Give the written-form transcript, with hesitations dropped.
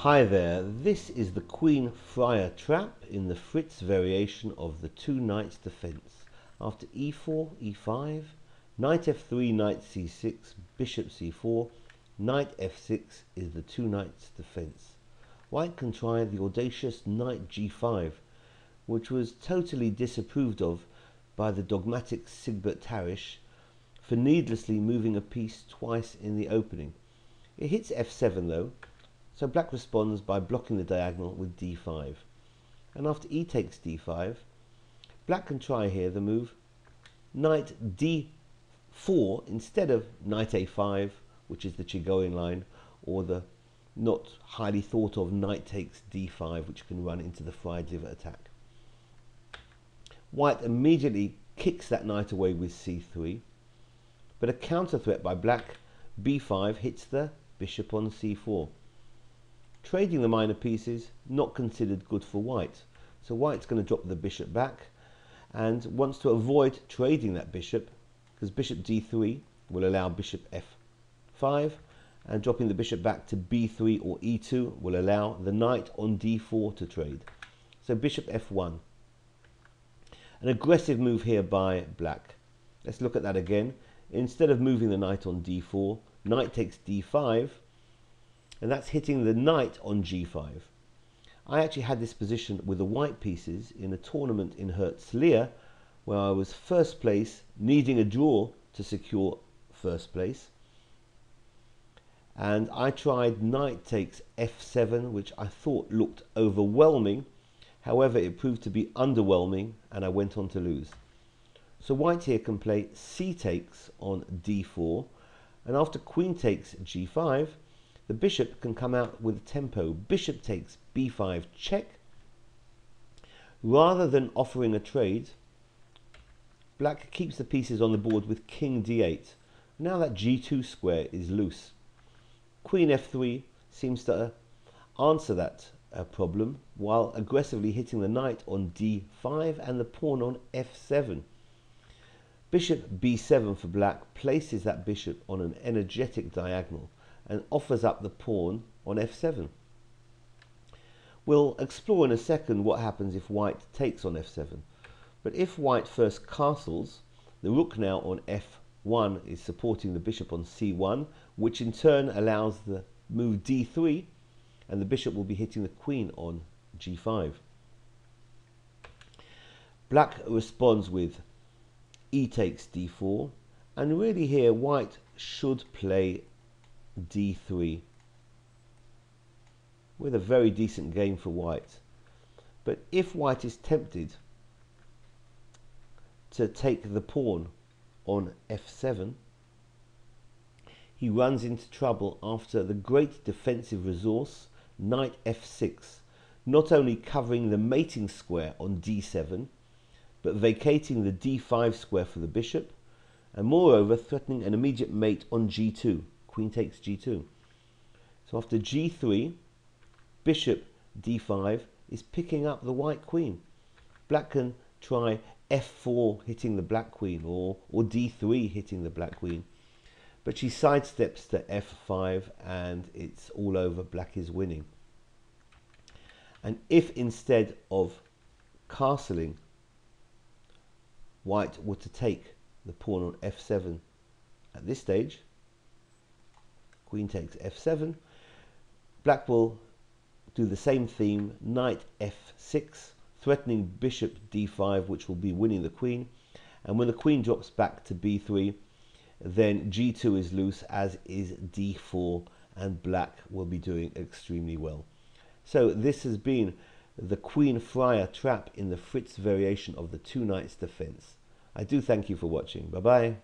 Hi there, this is the Queen Frier trap in the Fritz variation of the two knights defense. After e4, e5, knight f3, knight c6, bishop c4, knight f6 is the two knights defense. White can try the audacious knight g5, which was totally disapproved of by the dogmatic Sigbert Tarish for needlessly moving a piece twice in the opening. It hits f7 though, so black responds by blocking the diagonal with d5. And after e takes d5, black can try here the move knight d4 instead of knight a5, which is the Chigoin line, or the not highly thought of knight takes d5, which can run into the fried liver attack. White immediately kicks that knight away with c3, but a counter threat by black, b5, hits the bishop on c4. Trading the minor pieces, not considered good for white. So white's going to drop the bishop back and wants to avoid trading that bishop, because bishop d3 will allow bishop f5, and dropping the bishop back to b3 or e2 will allow the knight on d4 to trade. So bishop f1. An aggressive move here by black. Let's look at that again. Instead of moving the knight on d4, knight takes d5, and that's hitting the knight on g5. I actually had this position with the white pieces in a tournament in Herzliya, where I was first place, needing a draw to secure first place. And I tried knight takes f7, which I thought looked overwhelming. However, it proved to be underwhelming, and I went on to lose. So white here can play c takes on d4, and after queen takes g5, the bishop can come out with tempo. Bishop takes b5 check. Rather than offering a trade, black keeps the pieces on the board with king d8. Now that g2 square is loose. Queen f3 seems to answer that problem, while aggressively hitting the knight on d5 and the pawn on f7. Bishop b7 for black places that bishop on an energetic diagonal and offers up the pawn on f7. We'll explore in a second what happens if white takes on f7. But if white first castles, the rook now on f1 is supporting the bishop on c1, which in turn allows the move d3, and the bishop will be hitting the queen on g5. Black responds with e takes d4, and really here white should play d3 with a very decent game for white. But if white is tempted to take the pawn on f7, he runs into trouble after the great defensive resource knight f6, not only covering the mating square on d7, but vacating the d5 square for the bishop, and moreover threatening an immediate mate on g2. Queen takes g2. So after g3, bishop d5 is picking up the white queen. Black can try f4 hitting the black queen, or d3 hitting the black queen, but she sidesteps to f5 and it's all over. Black is winning. And if instead of castling, white were to take the pawn on f7 at this stage, queen takes f7, black will do the same theme, knight f6, threatening bishop d5, which will be winning the queen. And when the queen drops back to b3, then g2 is loose, as is d4, and black will be doing extremely well. So this has been the Queen Frier trap in the Fritz variation of the two knights defense. I do thank you for watching. Bye bye.